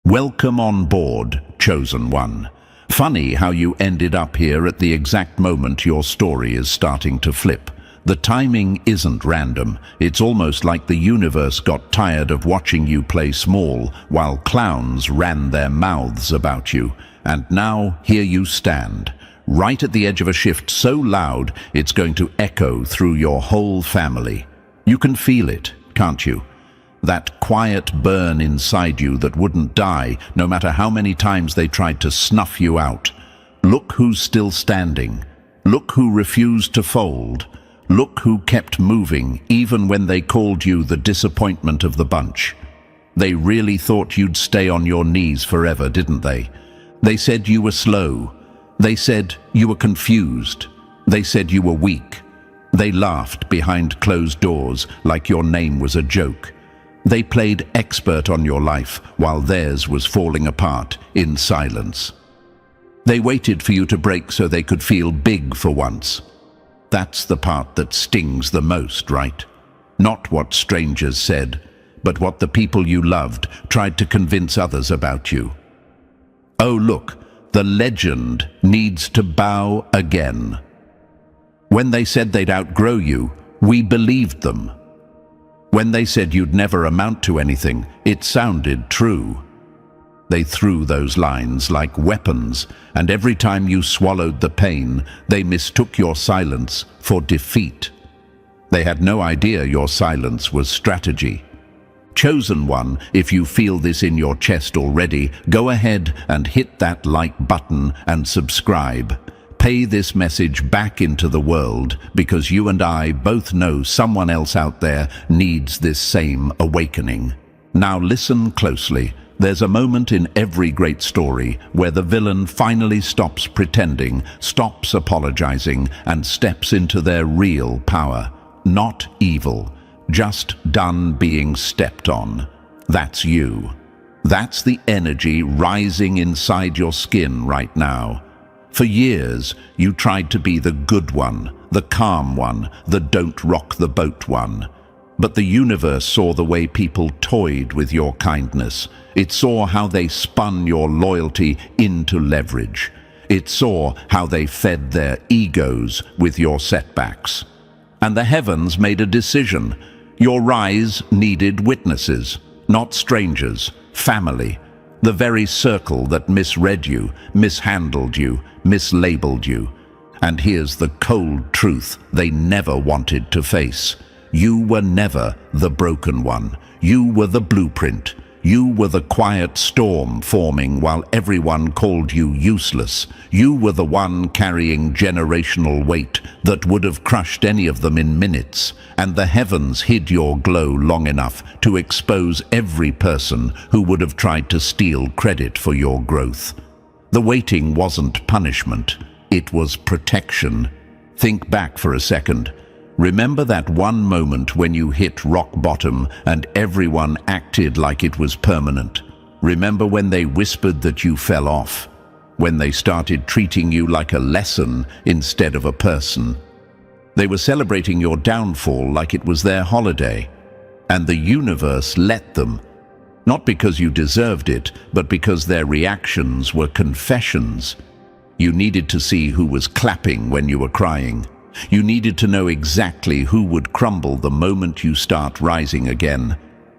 Welcome on board, Chosen One. Funny how you ended up here at the exact moment your story is starting to flip. The timing isn't random. It's almost like the universe got tired of watching you play small while clowns ran their mouths about you. And now here you stand, right at the edge of a shift so loud it's going to echo through your whole family. You can feel it, can't you? That quiet burn inside you that wouldn't die, no matter how many times they tried to snuff you out. Look who's still standing. Look who refused to fold. Look who kept moving, even when they called you the disappointment of the bunch. They really thought you'd stay on your knees forever, didn't they? They said you were slow. They said you were confused. They said you were weak. They laughed behind closed doors like your name was a joke. They played expert on your life while theirs was falling apart in silence. They waited for you to break so they could feel big for once. That's the part that stings the most, right? Not what strangers said, but what the people you loved tried to convince others about you. Oh, look, the legend needs to bow again. When they said they'd outgrow you, we believed them. When they said you'd never amount to anything, it sounded true. They threw those lines like weapons, and every time you swallowed the pain, they mistook your silence for defeat. They had no idea your silence was strategy. Chosen One, if you feel this in your chest already, go ahead and hit that like button and subscribe. Pay this message back into the world, because you and I both know someone else out there needs this same awakening. Now listen closely. There's a moment in every great story where the villain finally stops pretending, stops apologizing, and steps into their real power. Not evil, just done being stepped on. That's you. That's the energy rising inside your skin right now. For years, you tried to be the good one, the calm one, the don't rock the boat one. But the universe saw the way people toyed with your kindness. It saw how they spun your loyalty into leverage. It saw how they fed their egos with your setbacks. And the heavens made a decision. Your rise needed witnesses, not strangers, family. The very circle that misread you, mishandled you, mislabeled you. And here's the cold truth they never wanted to face. You were never the broken one. You were the blueprint. You were the quiet storm forming while everyone called you useless. You were the one carrying generational weight that would have crushed any of them in minutes. And the heavens hid your glow long enough to expose every person who would have tried to steal credit for your growth. The waiting wasn't punishment. It was protection. Think back for a second. Remember that one moment when you hit rock bottom and everyone acted like it was permanent. Remember when they whispered that you fell off, when they started treating you like a lesson instead of a person. They were celebrating your downfall like it was their holiday, and the universe let them. Not because you deserved it, but because their reactions were confessions. You needed to see who was clapping when you were crying. You needed to know exactly who would crumble the moment you start rising again.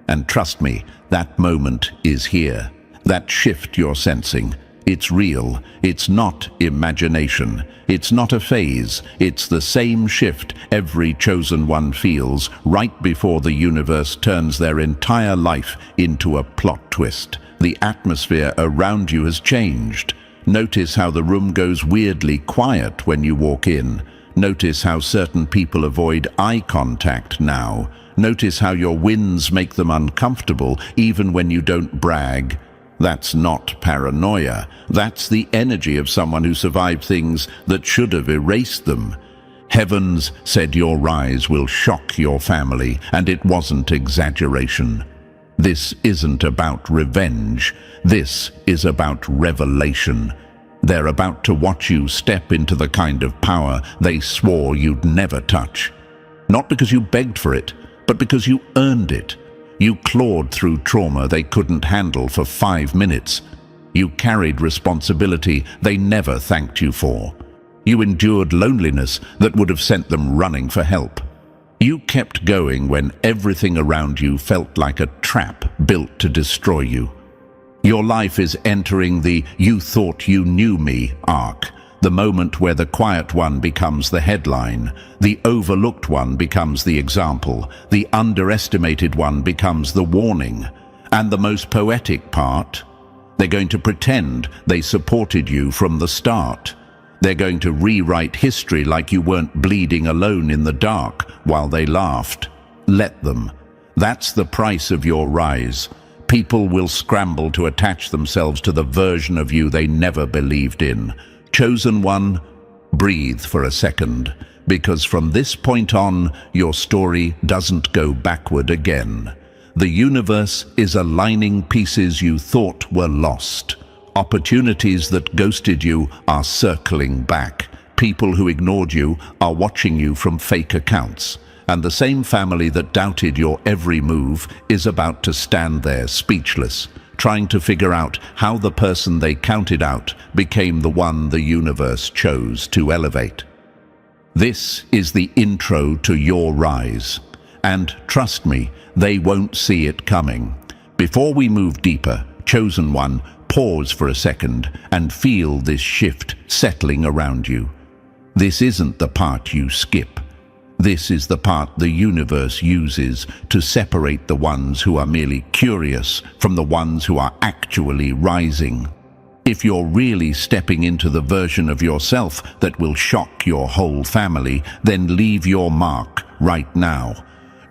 And trust me, that moment is here. That shift you're sensing, it's real. It's not imagination. It's not a phase. It's the same shift every chosen one feels right before the universe turns their entire life into a plot twist. The atmosphere around you has changed. Notice how the room goes weirdly quiet when you walk in. Notice how certain people avoid eye contact now. Notice how your wins make them uncomfortable even when you don't brag. That's not paranoia. That's the energy of someone who survived things that should have erased them. Heavens said your rise will shock your family, and it wasn't exaggeration. This isn't about revenge. This is about revelation. They're about to watch you step into the kind of power they swore you'd never touch. Not because you begged for it, but because you earned it. You clawed through trauma they couldn't handle for 5 minutes. You carried responsibility they never thanked you for. You endured loneliness that would have sent them running for help. You kept going when everything around you felt like a trap built to destroy you. Your life is entering the "you thought you knew me" arc, the moment where the quiet one becomes the headline, the overlooked one becomes the example, the underestimated one becomes the warning. And the most poetic part? They're going to pretend they supported you from the start. They're going to rewrite history like you weren't bleeding alone in the dark while they laughed. Let them. That's the price of your rise. People will scramble to attach themselves to the version of you they never believed in. Chosen one, breathe for a second, because from this point on, your story doesn't go backward again. The universe is aligning pieces you thought were lost. Opportunities that ghosted you are circling back. People who ignored you are watching you from fake accounts. And the same family that doubted your every move is about to stand there speechless, trying to figure out how the person they counted out became the one the universe chose to elevate. This is the intro to your rise. And trust me, they won't see it coming. Before we move deeper, chosen one, pause for a second and feel this shift settling around you. This isn't the part you skip. This is the part the universe uses to separate the ones who are merely curious from the ones who are actually rising. If you're really stepping into the version of yourself that will shock your whole family, then leave your mark right now.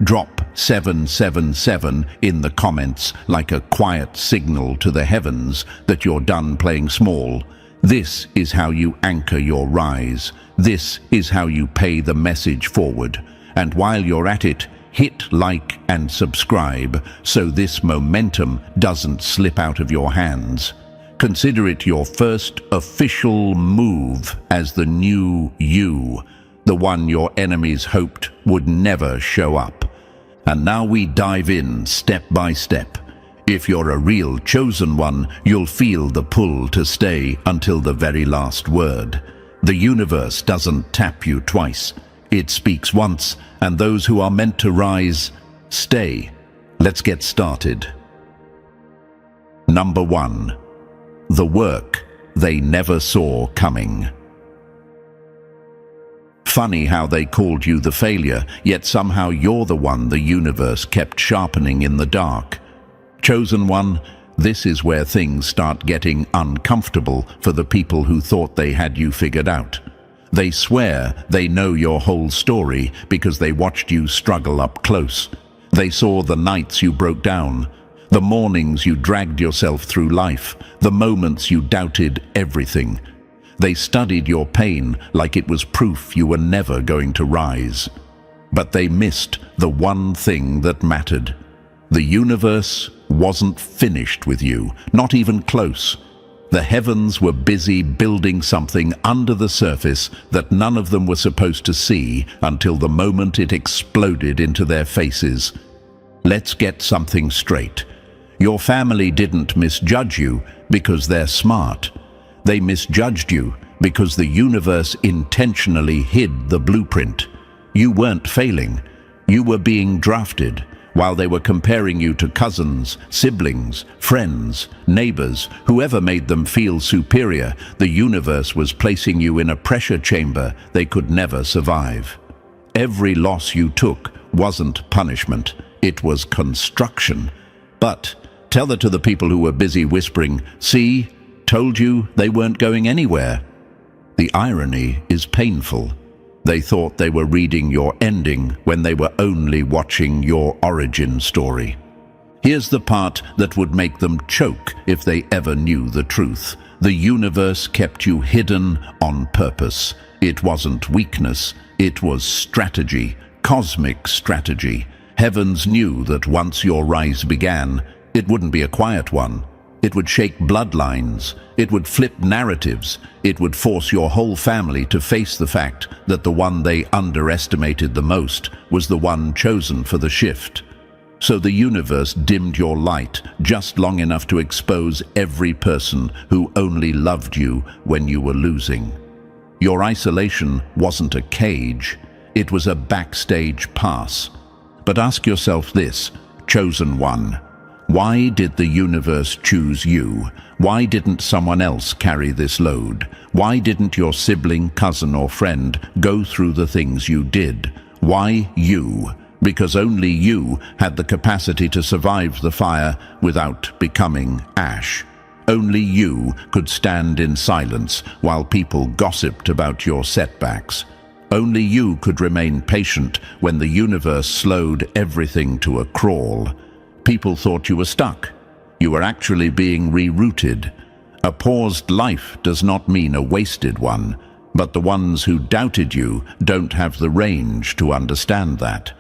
Drop 777 in the comments like a quiet signal to the heavens that you're done playing small. This is how you anchor your rise. This is how you pay the message forward. And while you're at it, hit like and subscribe so this momentum doesn't slip out of your hands. Consider it your first official move as the new you, the one your enemies hoped would never show up. And now we dive in step by step. If you're a real chosen one, you'll feel the pull to stay until the very last word. The universe doesn't tap you twice. It speaks once, and those who are meant to rise, stay. Let's get started. Number 1. The work they never saw coming. Funny how they called you the failure, yet somehow you're the one the universe kept sharpening in the dark. Chosen one, this is where things start getting uncomfortable for the people who thought they had you figured out. They swear they know your whole story because they watched you struggle up close. They saw the nights you broke down, the mornings you dragged yourself through life, the moments you doubted everything. They studied your pain like it was proof you were never going to rise. But they missed the one thing that mattered. The universe wasn't finished with you, not even close. The heavens were busy building something under the surface that none of them were supposed to see until the moment it exploded into their faces. Let's get something straight. Your family didn't misjudge you because they're smart. They misjudged you because the universe intentionally hid the blueprint. You weren't failing. You were being drafted. While they were comparing you to cousins, siblings, friends, neighbors, whoever made them feel superior, the universe was placing you in a pressure chamber they could never survive. Every loss you took wasn't punishment, it was construction. But tell that to the people who were busy whispering, "See, told you they weren't going anywhere." The irony is painful. They thought they were reading your ending when they were only watching your origin story. Here's the part that would make them choke if they ever knew the truth. The universe kept you hidden on purpose. It wasn't weakness, it was strategy, cosmic strategy. Heavens knew that once your rise began, it wouldn't be a quiet one. It would shake bloodlines, it would flip narratives, it would force your whole family to face the fact that the one they underestimated the most was the one chosen for the shift. So the universe dimmed your light just long enough to expose every person who only loved you when you were losing. Your isolation wasn't a cage, it was a backstage pass. But ask yourself this, chosen one. Why did the universe choose you? Why didn't someone else carry this load? Why didn't your sibling, cousin, or friend go through the things you did? Why you? Because only you had the capacity to survive the fire without becoming ash. Only you could stand in silence while people gossiped about your setbacks. Only you could remain patient when the universe slowed everything to a crawl. People thought you were stuck. You were actually being rerouted. A paused life does not mean a wasted one, but the ones who doubted you don't have the range to understand that.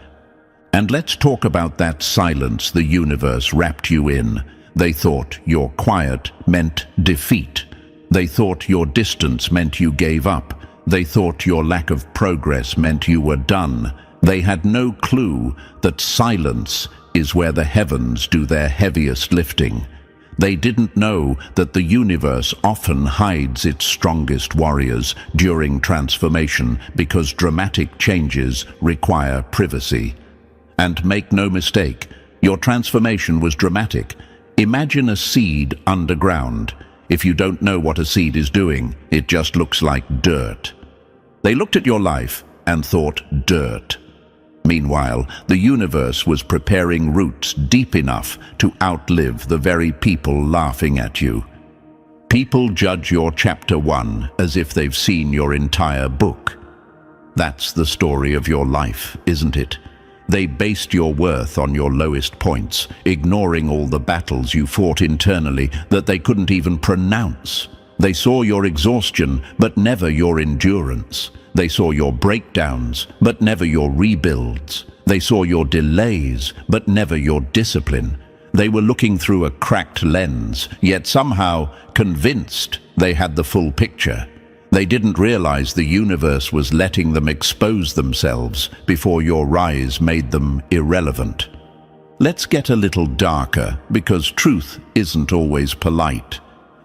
And let's talk about that silence the universe wrapped you in. They thought your quiet meant defeat. They thought your distance meant you gave up. They thought your lack of progress meant you were done. They had no clue that silence is where the heavens do their heaviest lifting. They didn't know that the universe often hides its strongest warriors during transformation because dramatic changes require privacy. And make no mistake, your transformation was dramatic. Imagine a seed underground. If you don't know what a seed is doing, it just looks like dirt. They looked at your life and thought dirt. Meanwhile, the universe was preparing roots deep enough to outlive the very people laughing at you. People judge your chapter 1 as if they've seen your entire book. That's the story of your life, isn't it? They based your worth on your lowest points, ignoring all the battles you fought internally that they couldn't even pronounce. They saw your exhaustion, but never your endurance. They saw your breakdowns, but never your rebuilds. They saw your delays, but never your discipline. They were looking through a cracked lens, yet somehow convinced they had the full picture. They didn't realize the universe was letting them expose themselves before your rise made them irrelevant. Let's get a little darker, because truth isn't always polite.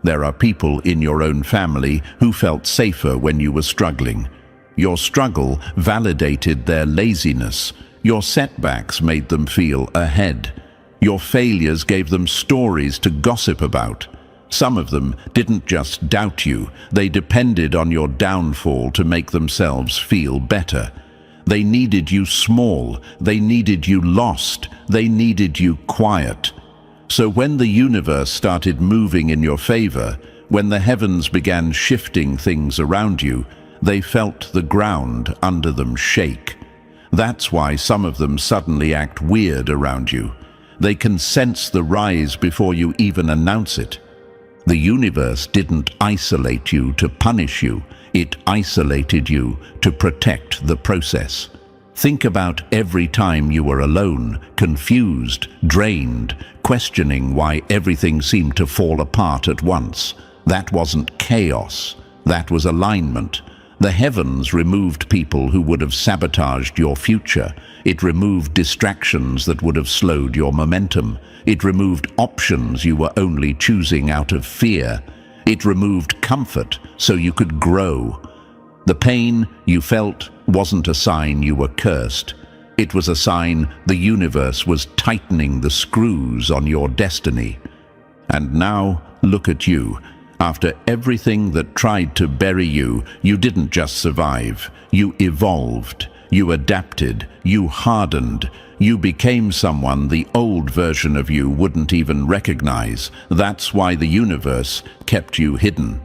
There are people in your own family who felt safer when you were struggling. Your struggle validated their laziness. Your setbacks made them feel ahead. Your failures gave them stories to gossip about. Some of them didn't just doubt you, they depended on your downfall to make themselves feel better. They needed you small, they needed you lost, they needed you quiet. So when the universe started moving in your favor, when the heavens began shifting things around you, they felt the ground under them shake. That's why some of them suddenly act weird around you. They can sense the rise before you even announce it. The universe didn't isolate you to punish you, it isolated you to protect the process. Think about every time you were alone, confused, drained, questioning why everything seemed to fall apart at once. That wasn't chaos, that was alignment. The heavens removed people who would have sabotaged your future. It removed distractions that would have slowed your momentum. It removed options you were only choosing out of fear. It removed comfort so you could grow. The pain you felt wasn't a sign you were cursed. It was a sign the universe was tightening the screws on your destiny. And now, look at you. After everything that tried to bury you, you didn't just survive. You evolved. You adapted. You hardened. You became someone the old version of you wouldn't even recognize. That's why the universe kept you hidden.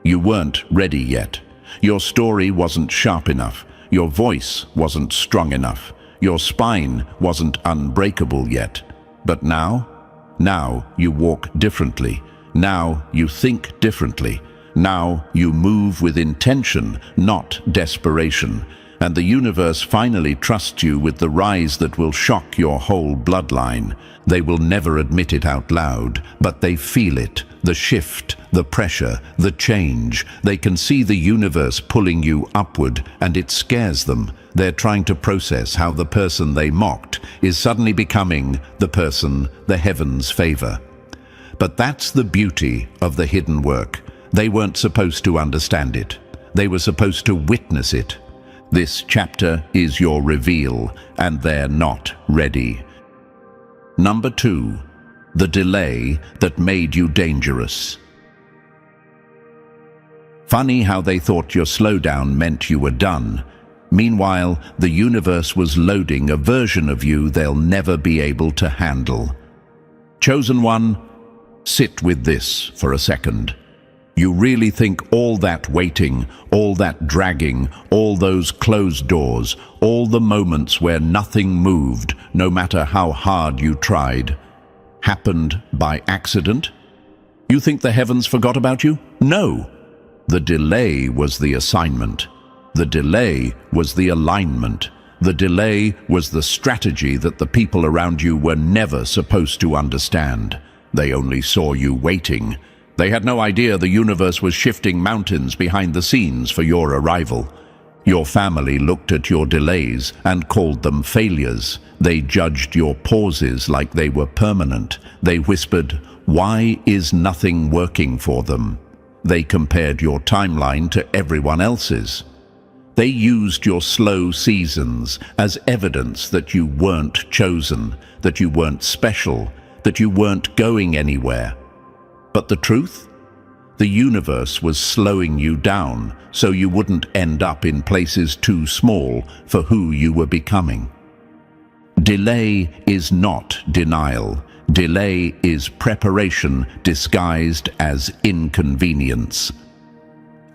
You weren't ready yet. Your story wasn't sharp enough. Your voice wasn't strong enough. Your spine wasn't unbreakable yet. But now you walk differently. Now you think differently. Now you move with intention, not desperation. And the universe finally trusts you with the rise that will shock your whole bloodline. They will never admit it out loud, but they feel it. The shift, the pressure, the change. They can see the universe pulling you upward, and it scares them. They're trying to process how the person they mocked is suddenly becoming the person the heavens favor. But that's the beauty of the hidden work. They weren't supposed to understand it. They were supposed to witness it. This chapter is your reveal, and they're not ready. Number 2. The delay that made you dangerous. Funny how they thought your slowdown meant you were done. Meanwhile, the universe was loading a version of you they'll never be able to handle. Chosen one, sit with this for a second. You really think all that waiting, all that dragging, all those closed doors, all the moments where nothing moved, no matter how hard you tried, happened by accident? You think the heavens forgot about you? No! The delay was the assignment. The delay was the alignment. The delay was the strategy that the people around you were never supposed to understand. They only saw you waiting. They had no idea the universe was shifting mountains behind the scenes for your arrival. Your family looked at your delays and called them failures. They judged your pauses like they were permanent. They whispered, "Why is nothing working for them?" They compared your timeline to everyone else's. They used your slow seasons as evidence that you weren't chosen, that you weren't special, that you weren't going anywhere. But the truth? The universe was slowing you down so you wouldn't end up in places too small for who you were becoming. Delay is not denial. Delay is preparation disguised as inconvenience.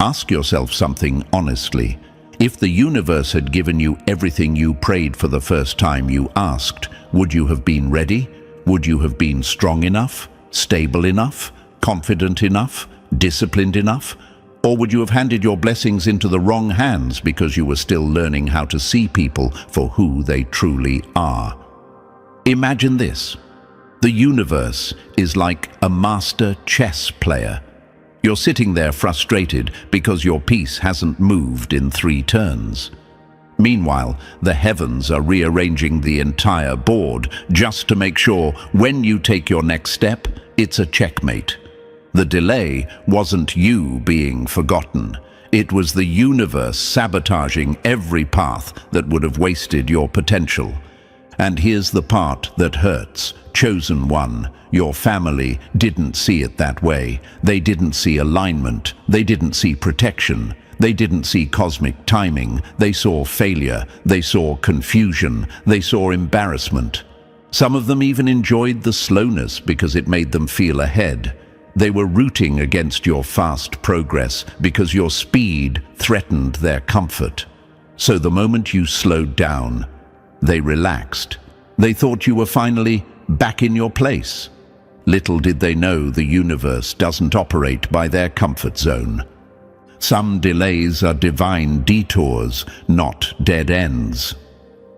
Ask yourself something honestly. If the universe had given you everything you prayed for the first time you asked, would you have been ready? Would you have been strong enough, stable enough, confident enough, disciplined enough? Or would you have handed your blessings into the wrong hands because you were still learning how to see people for who they truly are? Imagine this. The universe is like a master chess player. You're sitting there frustrated because your piece hasn't moved in 3 turns. Meanwhile, the heavens are rearranging the entire board just to make sure when you take your next step, it's a checkmate. The delay wasn't you being forgotten. It was the universe sabotaging every path that would have wasted your potential. And here's the part that hurts. Chosen one, your family didn't see it that way. They didn't see alignment. They didn't see protection. They didn't see cosmic timing. They saw failure. They saw confusion. They saw embarrassment. Some of them even enjoyed the slowness because it made them feel ahead. They were rooting against your fast progress because your speed threatened their comfort. So the moment you slowed down, they relaxed. They thought you were finally back in your place. Little did they know the universe doesn't operate by their comfort zone. Some delays are divine detours, not dead ends.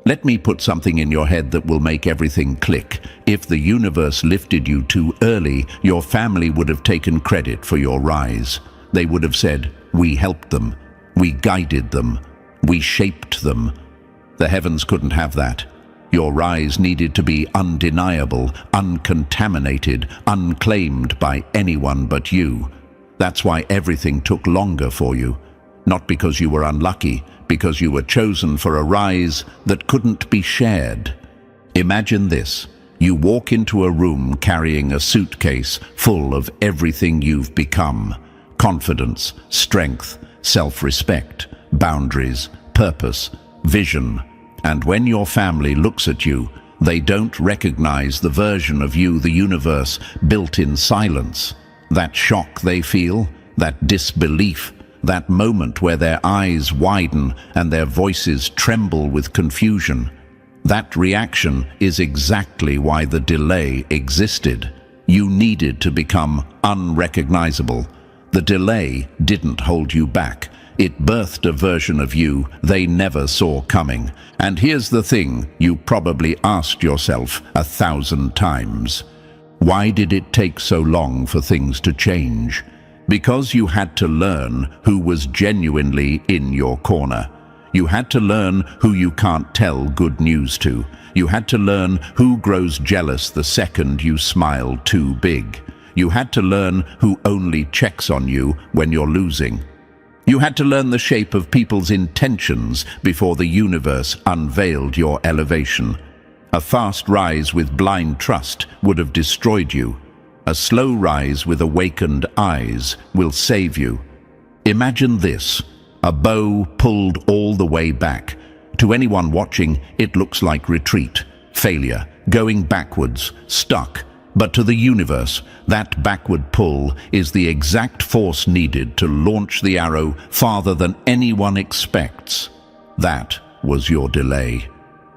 Let me put something in your head that will make everything click. If the universe lifted you too early, your family would have taken credit for your rise. They would have said, "We helped them, we guided them, we shaped them." The heavens couldn't have that. Your rise needed to be undeniable, uncontaminated, unclaimed by anyone but you. That's why everything took longer for you. Not because you were unlucky, because you were chosen for a rise that couldn't be shared. Imagine this. You walk into a room carrying a suitcase full of everything you've become. Confidence, strength, self-respect, boundaries, purpose, vision. And when your family looks at you, they don't recognize the version of you the universe built in silence. That shock they feel, that disbelief, that moment where their eyes widen and their voices tremble with confusion. That reaction is exactly why the delay existed. You needed to become unrecognizable. The delay didn't hold you back. It birthed a version of you they never saw coming. And here's the thing you probably asked yourself 1,000 times. Why did it take so long for things to change? Because you had to learn who was genuinely in your corner. You had to learn who you can't tell good news to. You had to learn who grows jealous the second you smile too big. You had to learn who only checks on you when you're losing. You had to learn the shape of people's intentions before the universe unveiled your elevation. A fast rise with blind trust would have destroyed you. A slow rise with awakened eyes will save you. Imagine this, a bow pulled all the way back. To anyone watching, it looks like retreat, failure, going backwards, stuck. But to the universe, that backward pull is the exact force needed to launch the arrow farther than anyone expects. That was your delay.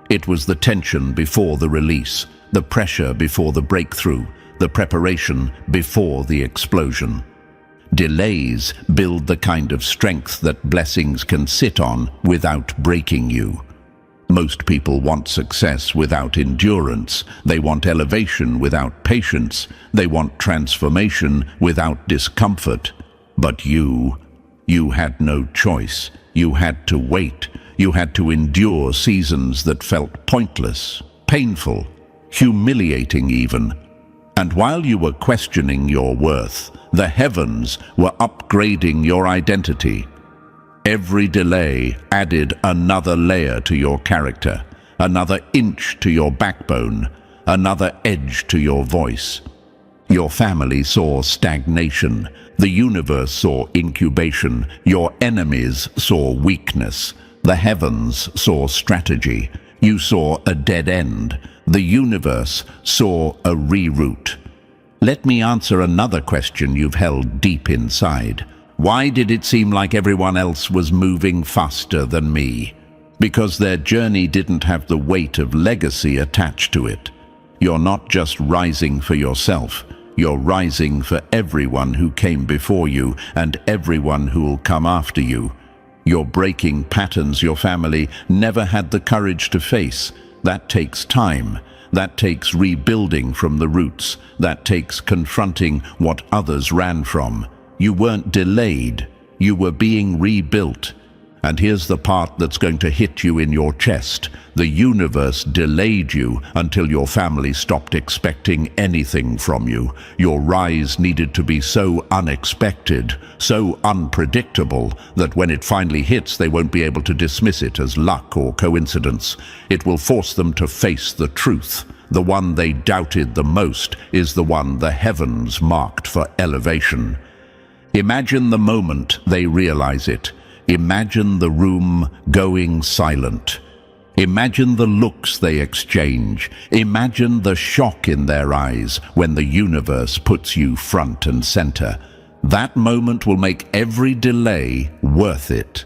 It was the tension before the release, the pressure before the breakthrough, the preparation before the explosion. Delays build the kind of strength that blessings can sit on without breaking you. Most people want success without endurance. They want elevation without patience. They want transformation without discomfort. But you had no choice. You had to wait. You had to endure seasons that felt pointless, painful, humiliating even. And while you were questioning your worth, the heavens were upgrading your identity. Every delay added another layer to your character, another inch to your backbone, another edge to your voice. Your family saw stagnation. The universe saw incubation. Your enemies saw weakness. The heavens saw strategy. You saw a dead end. The universe saw a reroute. Let me answer another question you've held deep inside. Why did it seem like everyone else was moving faster than me? Because their journey didn't have the weight of legacy attached to it. You're not just rising for yourself. You're rising for everyone who came before you and everyone who'll come after you. You're breaking patterns your family never had the courage to face. That takes time. That takes rebuilding from the roots. That takes confronting what others ran from. You weren't delayed. You were being rebuilt. And here's the part that's going to hit you in your chest. The universe delayed you until your family stopped expecting anything from you. Your rise needed to be so unexpected, so unpredictable, that when it finally hits, they won't be able to dismiss it as luck or coincidence. It will force them to face the truth. The one they doubted the most is the one the heavens marked for elevation. Imagine the moment they realize it. Imagine the room going silent. Imagine the looks they exchange. Imagine the shock in their eyes when the universe puts you front and center. That moment will make every delay worth it.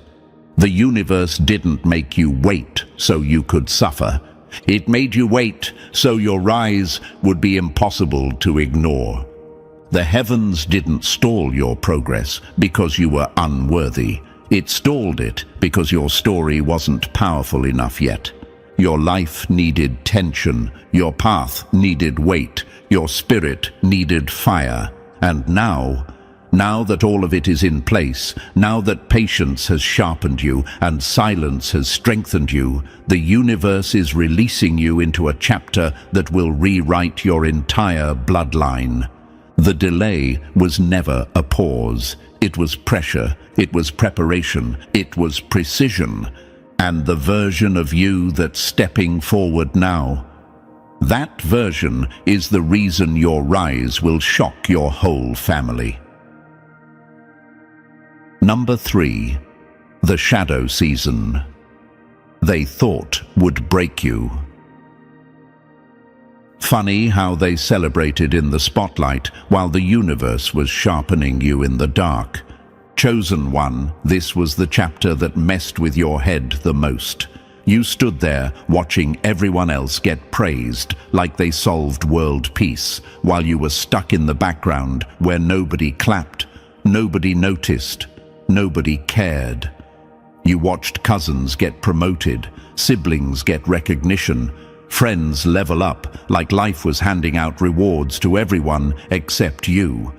The universe didn't make you wait so you could suffer. It made you wait so your rise would be impossible to ignore. The heavens didn't stall your progress because you were unworthy. It stalled it because your story wasn't powerful enough yet. Your life needed tension. Your path needed weight. Your spirit needed fire. And now that all of it is in place, now that patience has sharpened you and silence has strengthened you, the universe is releasing you into a chapter that will rewrite your entire bloodline. The delay was never a pause. It was pressure, it was preparation, it was precision. And the version of you that's stepping forward now, that version is the reason your rise will shock your whole family. Number 3. The shadow season. They thought would break you. Funny how they celebrated in the spotlight while the universe was sharpening you in the dark. Chosen one, this was the chapter that messed with your head the most. You stood there watching everyone else get praised like they solved world peace, while you were stuck in the background where nobody clapped, nobody noticed. nobody cared. You watched cousins get promoted, siblings get recognition, friends level up like life was handing out rewards to everyone except you.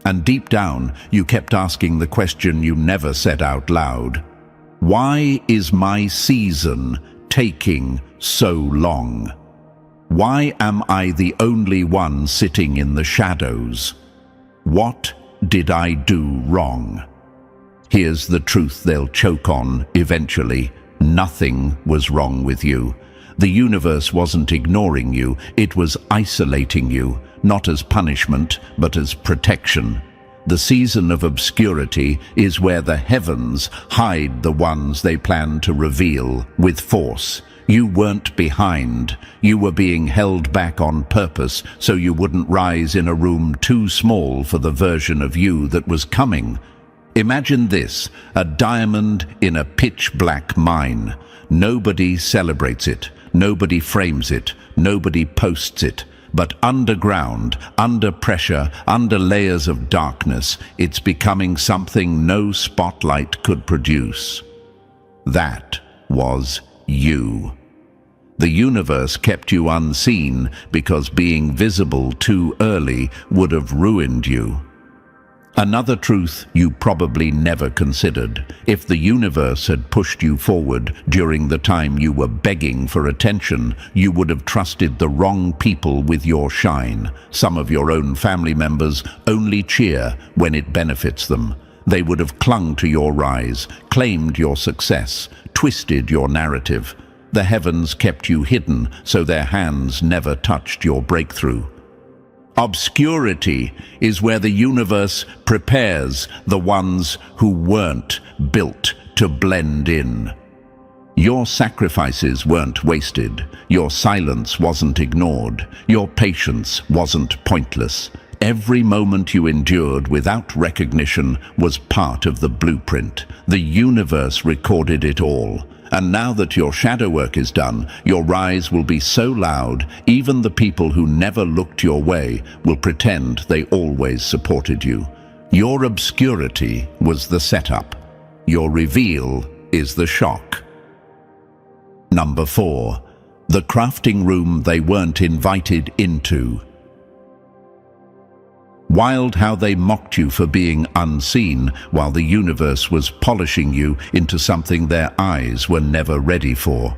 And deep down, you kept asking the question you never said out loud. Why is my season taking so long? Why am I the only one sitting in the shadows? What did I do wrong? Here's the truth they'll choke on eventually. Nothing was wrong with you. The universe wasn't ignoring you, it was isolating you, not as punishment, but as protection. The season of obscurity is where the heavens hide the ones they plan to reveal with force. You weren't behind. You were being held back on purpose so you wouldn't rise in a room too small for the version of you that was coming. Imagine this, a diamond in a pitch-black mine. Nobody celebrates it. Nobody frames it. Nobody posts it. But underground, under pressure, under layers of darkness, it's becoming something no spotlight could produce. That was you. The universe kept you unseen because being visible too early would have ruined you. Another truth you probably never considered: if the universe had pushed you forward during the time you were begging for attention, you would have trusted the wrong people with your shine. Some of your own family members only cheer when it benefits them. They would have clung to your rise, claimed your success, twisted your narrative. The heavens kept you hidden so their hands never touched your breakthrough. Obscurity is where the universe prepares the ones who weren't built to blend in. Your sacrifices weren't wasted. Your silence wasn't ignored. Your patience wasn't pointless. Every moment you endured without recognition was part of the blueprint. The universe recorded it all. And now that your shadow work is done, your rise will be so loud, even the people who never looked your way will pretend they always supported you. Your obscurity was the setup. Your reveal is the shock. Number 4. The crafting room they weren't invited into. Wild how they mocked you for being unseen while the universe was polishing you into something their eyes were never ready for.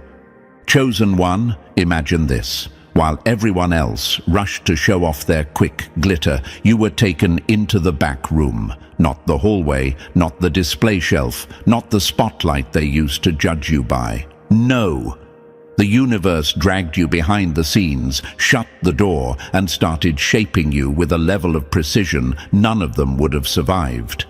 Chosen one, imagine this. While everyone else rushed to show off their quick glitter, you were taken into the back room. Not the hallway, not the display shelf, not the spotlight they used to judge you by. No! The universe dragged you behind the scenes, shut the door, and started shaping you with a level of precision none of them would have survived.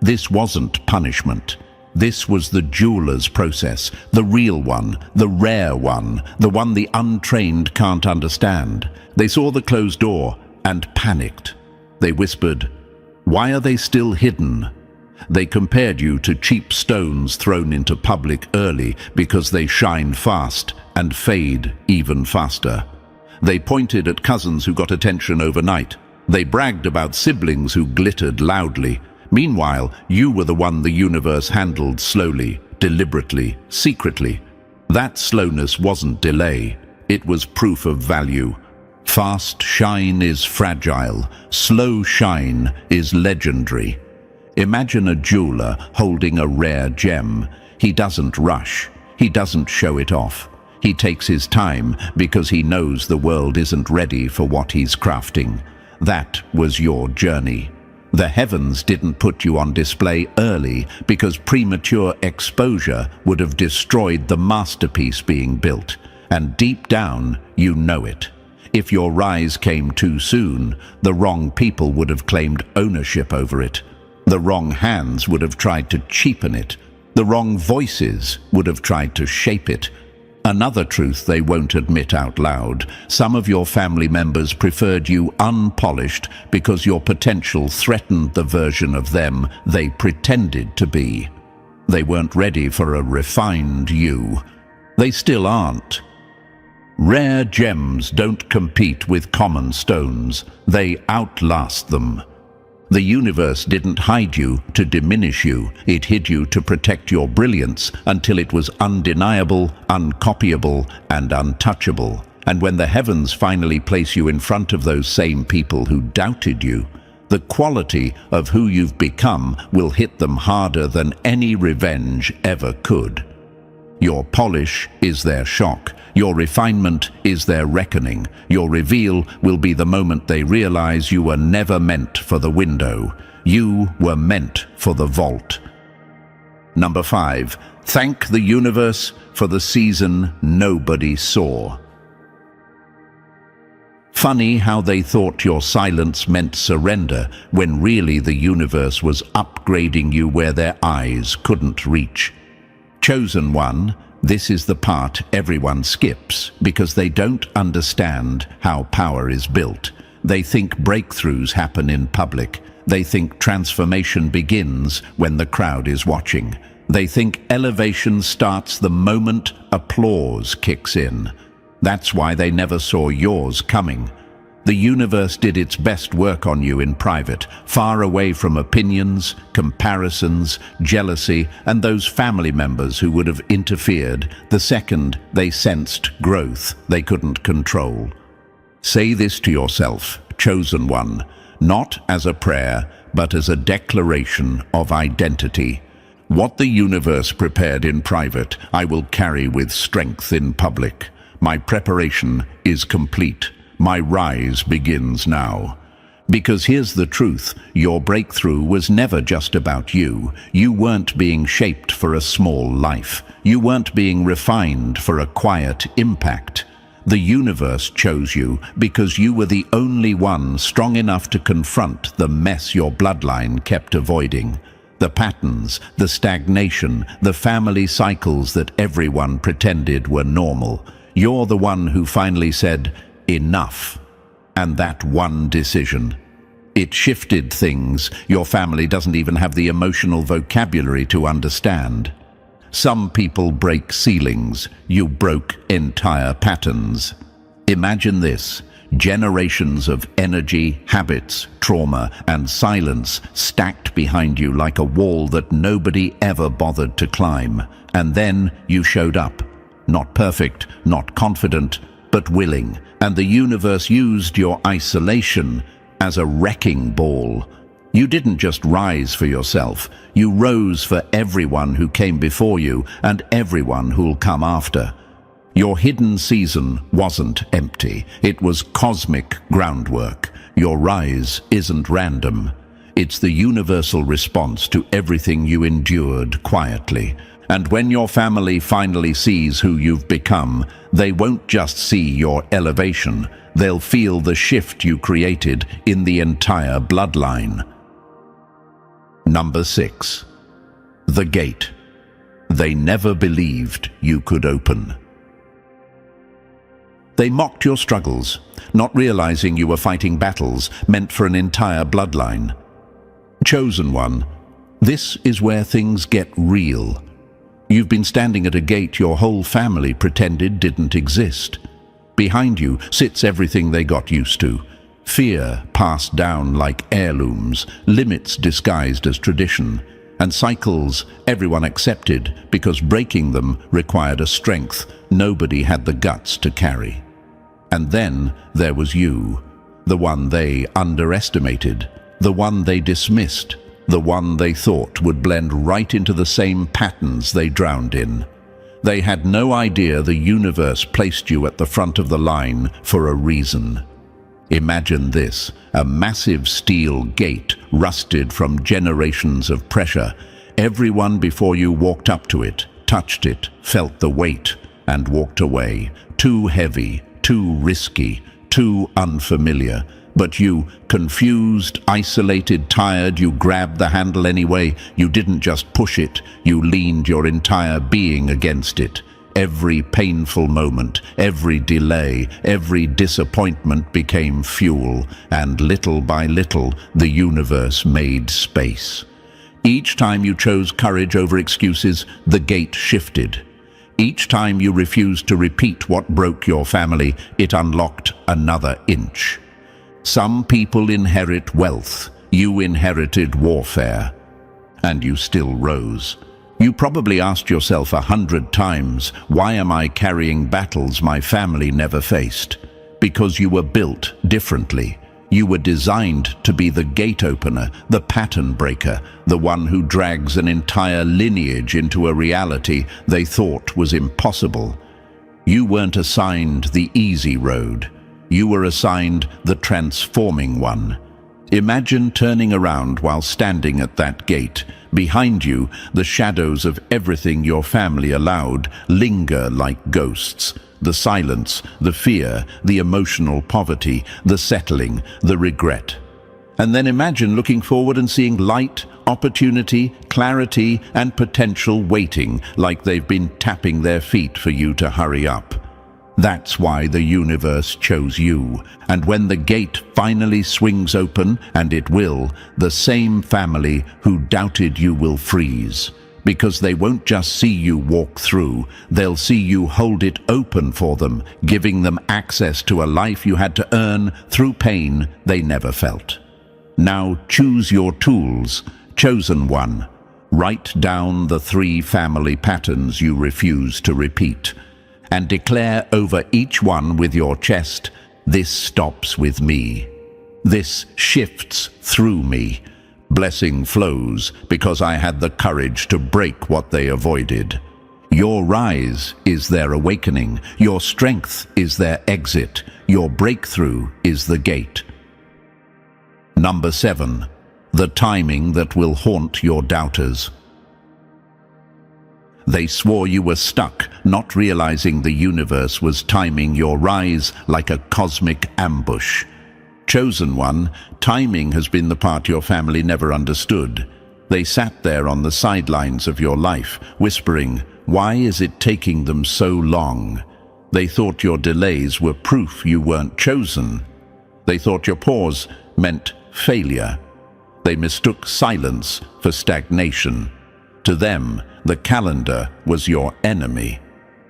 This wasn't punishment. This was the jeweler's process, the real one, the rare one, the one the untrained can't understand. They saw the closed door and panicked. They whispered, "Why are they still hidden?" They compared you to cheap stones thrown into public early because they shine fast and fade even faster. They pointed at cousins who got attention overnight. They bragged about siblings who glittered loudly. Meanwhile, you were the one the universe handled slowly, deliberately, secretly. That slowness wasn't delay. It was proof of value. Fast shine is fragile. Slow shine is legendary. Imagine a jeweler holding a rare gem. He doesn't rush. He doesn't show it off. He takes his time because he knows the world isn't ready for what he's crafting. That was your journey. The heavens didn't put you on display early because premature exposure would have destroyed the masterpiece being built. And deep down, you know it. If your rise came too soon, the wrong people would have claimed ownership over it. The wrong hands would have tried to cheapen it. The wrong voices would have tried to shape it. Another truth they won't admit out loud: some of your family members preferred you unpolished because your potential threatened the version of them they pretended to be. They weren't ready for a refined you. They still aren't. Rare gems don't compete with common stones. They outlast them. The universe didn't hide you to diminish you. It hid you to protect your brilliance until it was undeniable, uncopyable, and untouchable. And when the heavens finally place you in front of those same people who doubted you, the quality of who you've become will hit them harder than any revenge ever could. Your polish is their shock. Your refinement is their reckoning. Your reveal will be the moment they realize you were never meant for the window. You were meant for the vault. Number 5. Thank the universe for the season nobody saw. Funny how they thought your silence meant surrender, when really the universe was upgrading you where their eyes couldn't reach. Chosen one, this is the part everyone skips because they don't understand how power is built. They think breakthroughs happen in public. They think transformation begins when the crowd is watching. They think elevation starts the moment applause kicks in. That's why they never saw yours coming. The universe did its best work on you in private, far away from opinions, comparisons, jealousy, and those family members who would have interfered the second they sensed growth they couldn't control. Say this to yourself, chosen one, not as a prayer, but as a declaration of identity. What the universe prepared in private, I will carry with strength in public. My preparation is complete. My rise begins now. Because here's the truth, your breakthrough was never just about you. You weren't being shaped for a small life. You weren't being refined for a quiet impact. The universe chose you because you were the only one strong enough to confront the mess your bloodline kept avoiding. The patterns, the stagnation, the family cycles that everyone pretended were normal. You're the one who finally said, enough. And that one decision, it shifted things your family doesn't even have the emotional vocabulary to understand. Some people break ceilings. You broke entire patterns. Imagine this. Generations of energy, habits, trauma, and silence stacked behind you like a wall that nobody ever bothered to climb. And then you showed up. Not perfect, not confident, but willing. And the universe used your isolation as a wrecking ball. You didn't just rise for yourself. You rose for everyone who came before you and everyone who'll come after. Your hidden season wasn't empty. It was cosmic groundwork. Your rise isn't random. It's the universal response to everything you endured quietly. And when your family finally sees who you've become, they won't just see your elevation. They'll feel the shift you created in the entire bloodline. Number 6. The gate. They never believed you could open. They mocked your struggles, not realizing you were fighting battles meant for an entire bloodline. Chosen one, this is where things get real. You've been standing at a gate your whole family pretended didn't exist. Behind you sits everything they got used to. Fear passed down like heirlooms, limits disguised as tradition, and cycles everyone accepted because breaking them required a strength nobody had the guts to carry. And then there was you, the one they underestimated, the one they dismissed, the one they thought would blend right into the same patterns they drowned in. They had no idea the universe placed you at the front of the line for a reason. Imagine this, a massive steel gate rusted from generations of pressure. Everyone before you walked up to it, touched it, felt the weight, and walked away. Too heavy, too risky, too unfamiliar. But you, confused, isolated, tired, you grabbed the handle anyway. You didn't just push it, you leaned your entire being against it. Every painful moment, every delay, every disappointment became fuel, and little by little, the universe made space. Each time you chose courage over excuses, the gate shifted. Each time you refused to repeat what broke your family, it unlocked another inch. Some people inherit wealth. You inherited warfare, and you still rose. You probably asked yourself 100 times, why am I carrying battles my family never faced? Because you were built differently. You were designed to be the gate opener, the pattern breaker, the one who drags an entire lineage into a reality they thought was impossible. You weren't assigned the easy road. You were assigned the transforming one. Imagine turning around while standing at that gate. Behind you, the shadows of everything your family allowed linger like ghosts. The silence, the fear, the emotional poverty, the settling, the regret. And then imagine looking forward and seeing light, opportunity, clarity, and potential waiting, like they've been tapping their feet for you to hurry up. That's why the universe chose you. And when the gate finally swings open, and it will, the same family who doubted you will freeze. Because they won't just see you walk through, they'll see you hold it open for them, giving them access to a life you had to earn through pain they never felt. Now choose your tools, chosen one. Write down the 3 family patterns you refuse to repeat, and declare over each one with your chest, this stops with me. This shifts through me. Blessing flows because I had the courage to break what they avoided. Your rise is their awakening. Your strength is their exit. Your breakthrough is the gate. Number 7. The timing that will haunt your doubters. They swore you were stuck, not realizing the universe was timing your rise like a cosmic ambush. Chosen one, timing has been the part your family never understood. They sat there on the sidelines of your life, whispering, why is it taking them so long? They thought your delays were proof you weren't chosen. They thought your pause meant failure. They mistook silence for stagnation. To them, the calendar was your enemy.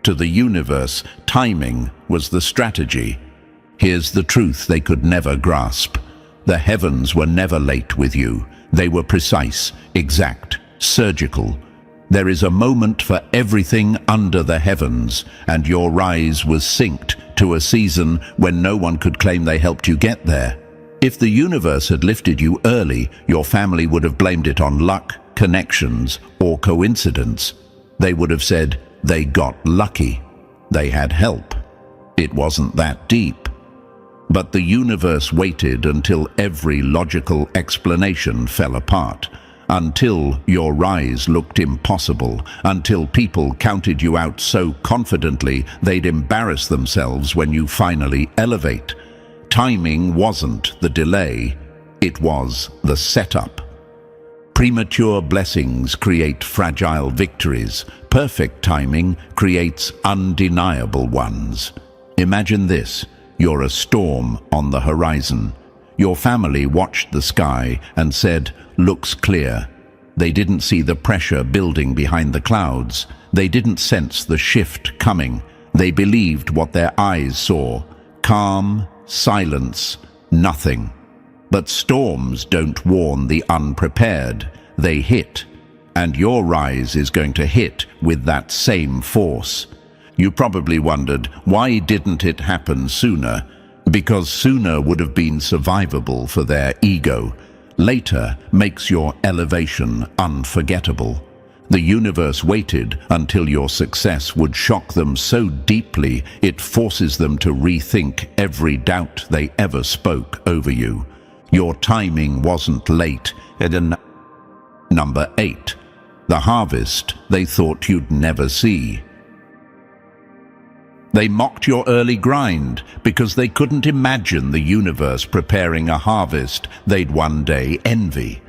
To the universe, timing was the strategy. Here's the truth they could never grasp. The heavens were never late with you. They were precise, exact, surgical. There is a moment for everything under the heavens, and your rise was synced to a season when no one could claim they helped you get there. If the universe had lifted you early, your family would have blamed it on luck, connections, or coincidence. They would have said they got lucky. They had help. It wasn't that deep. But the universe waited until every logical explanation fell apart, until your rise looked impossible, until people counted you out so confidently they'd embarrass themselves when you finally elevate. Timing wasn't the delay, it was the setup. Premature blessings create fragile victories. Perfect timing creates undeniable ones. Imagine this. You're a storm on the horizon. Your family watched the sky and said, looks clear. They didn't see the pressure building behind the clouds. They didn't sense the shift coming. They believed what their eyes saw. Calm, silence, nothing. But storms don't warn the unprepared. They hit. And your rise is going to hit with that same force. You probably wondered, why didn't it happen sooner? Because sooner would have been survivable for their ego. Later makes your elevation unforgettable. The universe waited until your success would shock them so deeply it forces them to rethink every doubt they ever spoke over you. Your timing wasn't late. Number 8. The harvest they thought you'd never see. They mocked your early grind because they couldn't imagine the universe preparing a harvest they'd one day envy.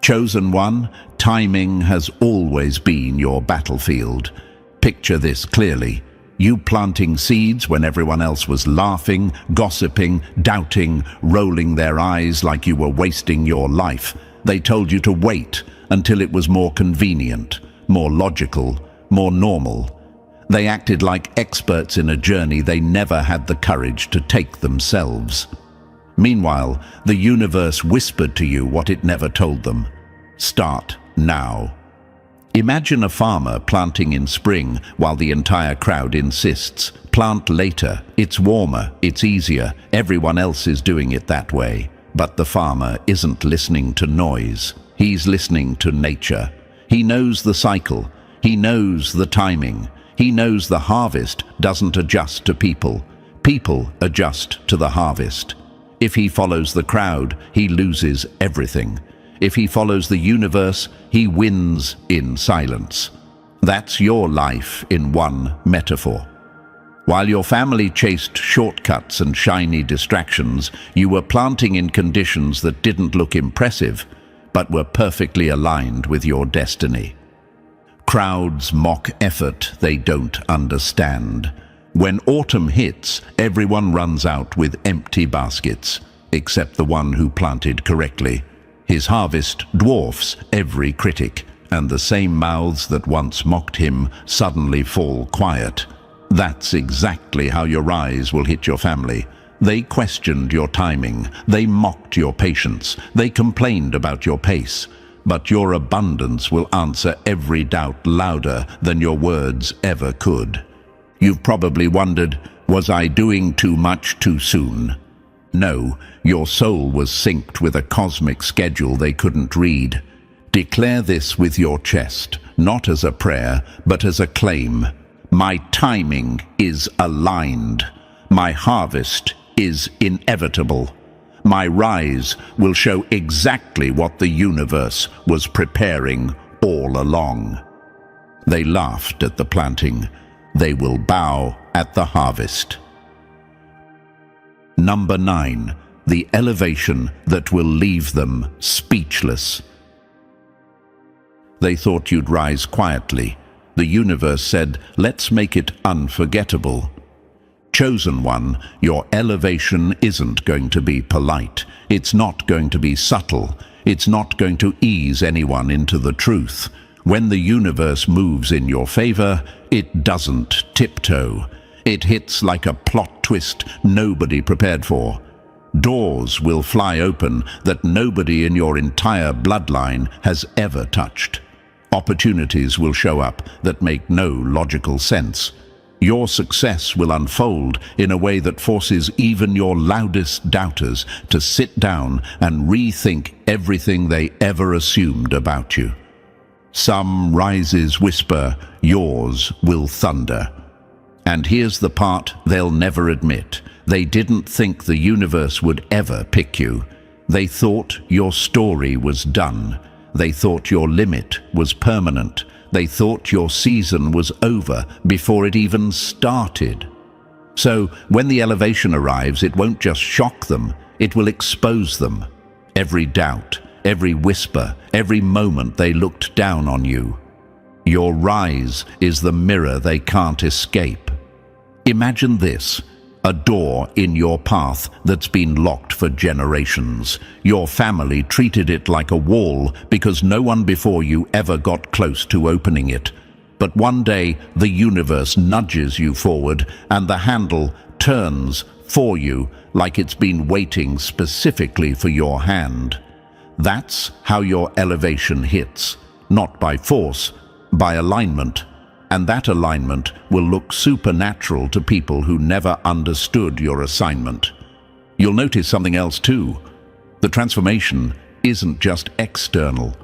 Chosen one, timing has always been your battlefield. Picture this clearly. You planting seeds when everyone else was laughing, gossiping, doubting, rolling their eyes like you were wasting your life. They told you to wait until it was more convenient, more logical, more normal. They acted like experts in a journey they never had the courage to take themselves. Meanwhile, the universe whispered to you what it never told them. Start now. Imagine a farmer planting in spring while the entire crowd insists, plant later, it's warmer, it's easier, everyone else is doing it that way. But the farmer isn't listening to noise, he's listening to nature. He knows the cycle, he knows the timing, he knows the harvest doesn't adjust to people, people adjust to the harvest. If he follows the crowd, he loses everything. If he follows the universe, he wins in silence. That's your life in one metaphor. While your family chased shortcuts and shiny distractions, you were planting in conditions that didn't look impressive, but were perfectly aligned with your destiny. Crowds mock effort they don't understand. When autumn hits, everyone runs out with empty baskets, except the one who planted correctly. His harvest dwarfs every critic, and the same mouths that once mocked him suddenly fall quiet. That's exactly how your rise will hit your family. They questioned your timing, they mocked your patience, they complained about your pace. But your abundance will answer every doubt louder than your words ever could. You've probably wondered, was I doing too much too soon? No, your soul was synced with a cosmic schedule they couldn't read. Declare this with your chest, not as a prayer, but as a claim. My timing is aligned. My harvest is inevitable. My rise will show exactly what the universe was preparing all along. They laughed at the planting. They will bow at the harvest. Number 9. The elevation that will leave them speechless. They thought you'd rise quietly. The universe said, let's make it unforgettable. Chosen one, your elevation isn't going to be polite. It's not going to be subtle. It's not going to ease anyone into the truth. When the universe moves in your favor, it doesn't tiptoe. It hits like a plot twist nobody prepared for. Doors will fly open that nobody in your entire bloodline has ever touched. Opportunities will show up that make no logical sense. Your success will unfold in a way that forces even your loudest doubters to sit down and rethink everything they ever assumed about you. Some rises whisper, yours will thunder. And here's the part they'll never admit. They didn't think the universe would ever pick you. They thought your story was done. They thought your limit was permanent. They thought your season was over before it even started. So when the elevation arrives, it won't just shock them, it will expose them. Every doubt, every whisper, every moment they looked down on you. Your rise is the mirror they can't escape. Imagine this, a door in your path that's been locked for generations. Your family treated it like a wall because no one before you ever got close to opening it. But one day, the universe nudges you forward and the handle turns for you like it's been waiting specifically for your hand. That's how your elevation hits, not by force, by alignment. And that alignment will look supernatural to people who never understood your assignment. You'll notice something else too. The transformation isn't just external.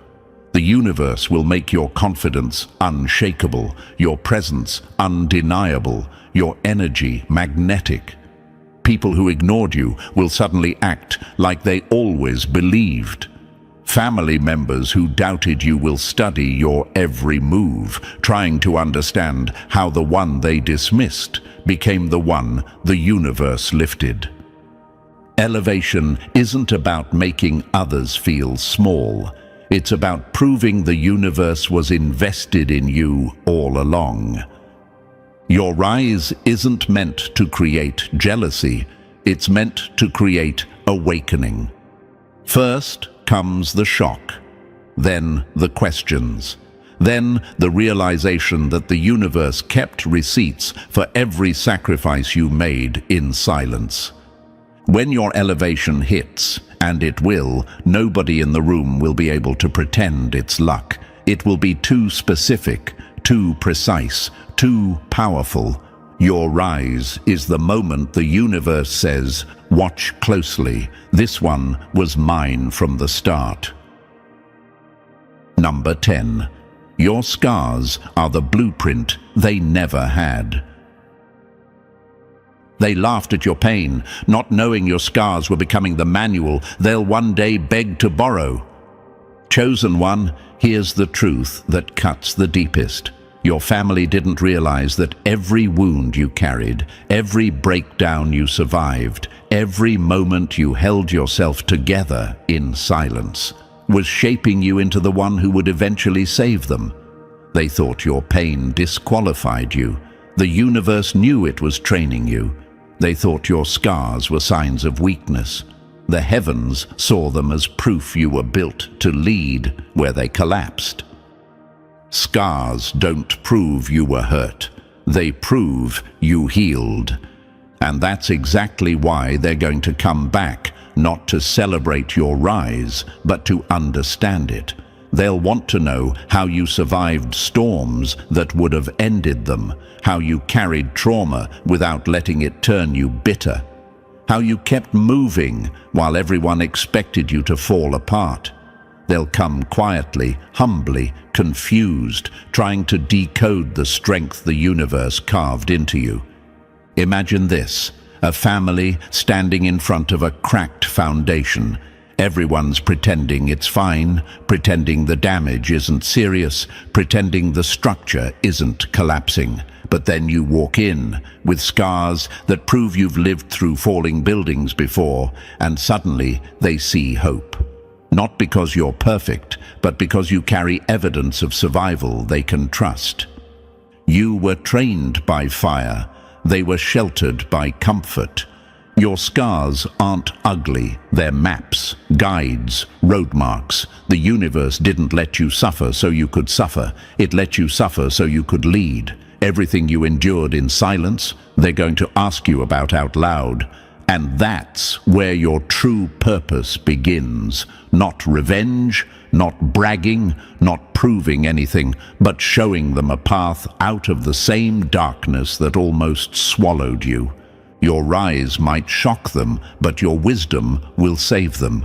The universe will make your confidence unshakable, your presence undeniable, your energy magnetic. People who ignored you will suddenly act like they always believed. Family members who doubted you will study your every move, trying to understand how the one they dismissed became the one the universe lifted. Elevation isn't about making others feel small. It's about proving the universe was invested in you all along. Your rise isn't meant to create jealousy. It's meant to create awakening. First comes the shock, then the questions, then the realization that the universe kept receipts for every sacrifice you made in silence. When your elevation hits, and it will, nobody in the room will be able to pretend it's luck. It will be too specific, too precise, too powerful. Your rise is the moment the universe says, "Watch closely. This one was mine from the start." Number 10. Your scars are the blueprint they never had. They laughed at your pain, not knowing your scars were becoming the manual they'll one day beg to borrow. Chosen one, here's the truth that cuts the deepest. Your family didn't realize that every wound you carried, every breakdown you survived, every moment you held yourself together in silence, was shaping you into the one who would eventually save them. They thought your pain disqualified you. The universe knew it was training you. They thought your scars were signs of weakness. The heavens saw them as proof you were built to lead where they collapsed. Scars don't prove you were hurt. They prove you healed. And that's exactly why they're going to come back, not to celebrate your rise, but to understand it. They'll want to know how you survived storms that would have ended them, how you carried trauma without letting it turn you bitter, how you kept moving while everyone expected you to fall apart. They'll come quietly, humbly, confused, trying to decode the strength the universe carved into you. Imagine this, a family standing in front of a cracked foundation. Everyone's pretending it's fine, pretending the damage isn't serious, pretending the structure isn't collapsing. But then you walk in with scars that prove you've lived through falling buildings before, and suddenly they see hope. Not because you're perfect, but because you carry evidence of survival they can trust. You were trained by fire. They were sheltered by comfort. Your scars aren't ugly, they're maps, guides, road marks. The universe didn't let you suffer so you could suffer. It let you suffer so you could lead. Everything you endured in silence, they're going to ask you about out loud. And that's where your true purpose begins. Not revenge, not bragging, not proving anything, but showing them a path out of the same darkness that almost swallowed you. Your rise might shock them, but your wisdom will save them.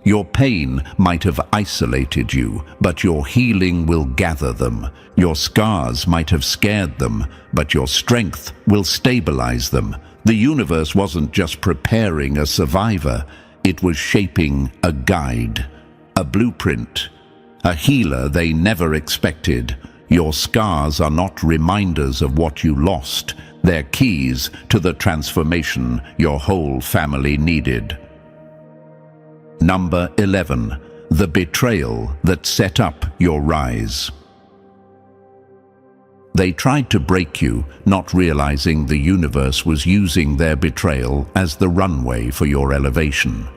Your pain might have isolated you, but your healing will gather them. Your scars might have scared them, but your strength will stabilize them. The universe wasn't just preparing a survivor, it was shaping a guide, a blueprint, a healer they never expected. Your scars are not reminders of what you lost. They're keys to the transformation your whole family needed. Number 11. The betrayal that set up your rise. They tried to break you, not realizing the universe was using their betrayal as the runway for your elevation.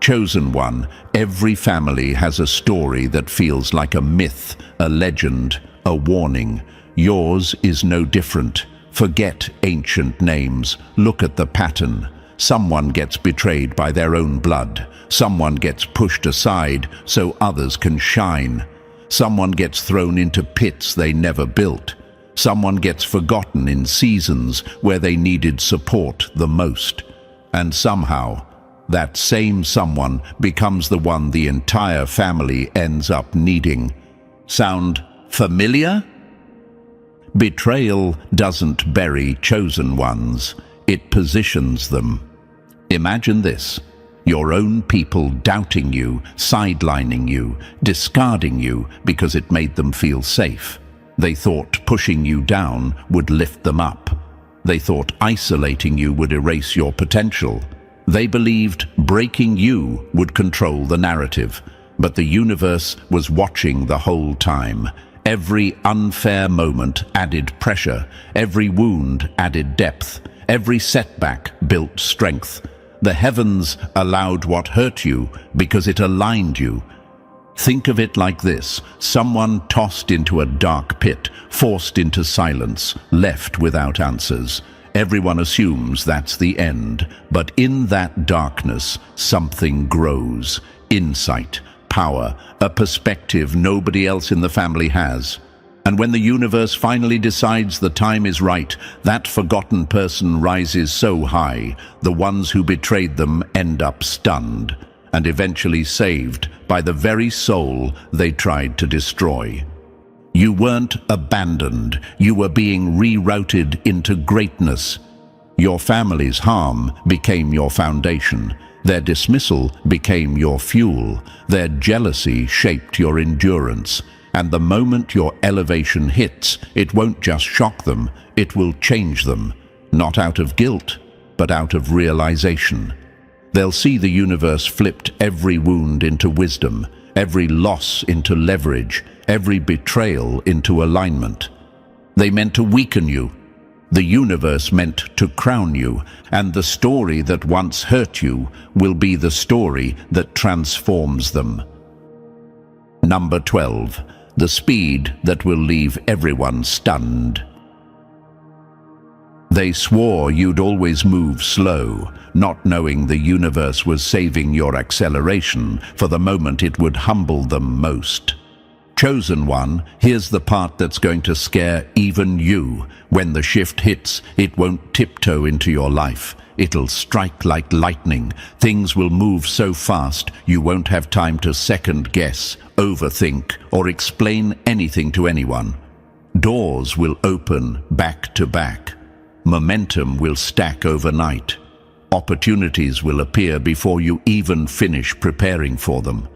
Chosen one, every family has a story that feels like a myth, a legend, a warning. Yours is no different. Forget ancient names. Look at the pattern. Someone gets betrayed by their own blood. Someone gets pushed aside so others can shine. Someone gets thrown into pits they never built. Someone gets forgotten in seasons where they needed support the most. And somehow, that same someone becomes the one the entire family ends up needing. Sound familiar? Betrayal doesn't bury chosen ones, it positions them. Imagine this, your own people doubting you, sidelining you, discarding you because it made them feel safe. They thought pushing you down would lift them up. They thought isolating you would erase your potential. They believed breaking you would control the narrative, but the universe was watching the whole time. Every unfair moment added pressure, every wound added depth, every setback built strength. The heavens allowed what hurt you because it aligned you. Think of it like this, someone tossed into a dark pit, forced into silence, left without answers. everyone assumes that's the end, but in that darkness, something grows. Insight, power, a perspective nobody else in the family has. And when the universe finally decides the time is right, that forgotten person rises so high, the ones who betrayed them end up stunned, and eventually saved by the very soul they tried to destroy. You weren't abandoned, you were being rerouted into greatness. Your family's harm became your foundation. Their dismissal became your fuel. Their jealousy shaped your endurance. And the moment your elevation hits, it won't just shock them, it will change them. Not out of guilt, but out of realization. They'll see the universe flipped every wound into wisdom, every loss into leverage, every betrayal into alignment. They meant to weaken you. The universe meant to crown you, and the story that once hurt you will be the story that transforms them. Number 12. The speed that will leave everyone stunned. They swore you'd always move slow, not knowing the universe was saving your acceleration for the moment it would humble them most. Chosen one, here's the part that's going to scare even you. When the shift hits, it won't tiptoe into your life. It'll strike like lightning. Things will move so fast, you won't have time to second guess, overthink, or explain anything to anyone. Doors will open back to back. Momentum will stack overnight. Opportunities will appear before you even finish preparing for them.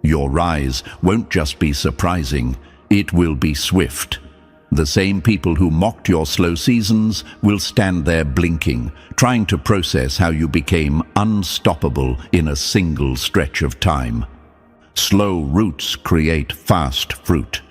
Your rise won't just be surprising, it will be swift. The same people who mocked your slow seasons will stand there blinking, trying to process how you became unstoppable in a single stretch of time. Slow roots create fast fruit.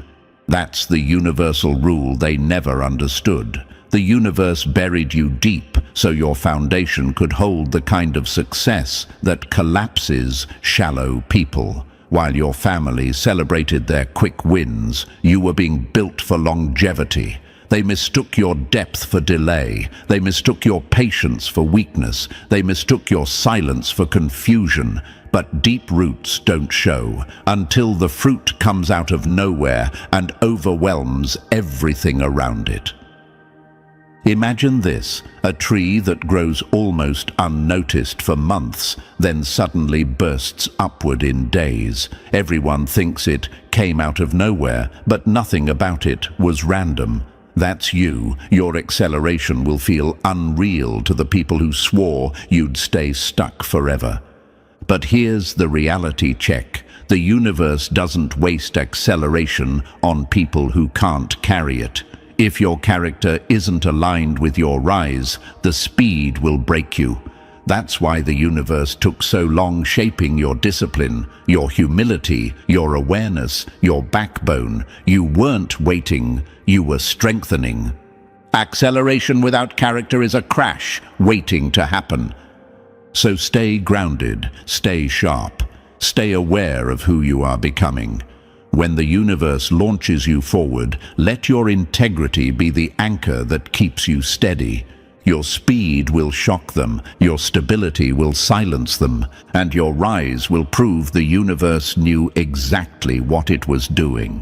That's the universal rule they never understood. The universe buried you deep so your foundation could hold the kind of success that collapses shallow people. While your family celebrated their quick wins, you were being built for longevity. They mistook your depth for delay. They mistook your patience for weakness. They mistook your silence for confusion. But deep roots don't show until the fruit comes out of nowhere and overwhelms everything around it. Imagine this, a tree that grows almost unnoticed for months, then suddenly bursts upward in days. Everyone thinks it came out of nowhere, but nothing about it was random. That's you. Your acceleration will feel unreal to the people who swore you'd stay stuck forever. But here's the reality check. The universe doesn't waste acceleration on people who can't carry it. If your character isn't aligned with your rise, the speed will break you. That's why the universe took so long shaping your discipline, your humility, your awareness, your backbone. You weren't waiting, you were strengthening. Acceleration without character is a crash waiting to happen. So stay grounded, stay sharp, stay aware of who you are becoming. When the universe launches you forward, let your integrity be the anchor that keeps you steady. Your speed will shock them, your stability will silence them, and your rise will prove the universe knew exactly what it was doing.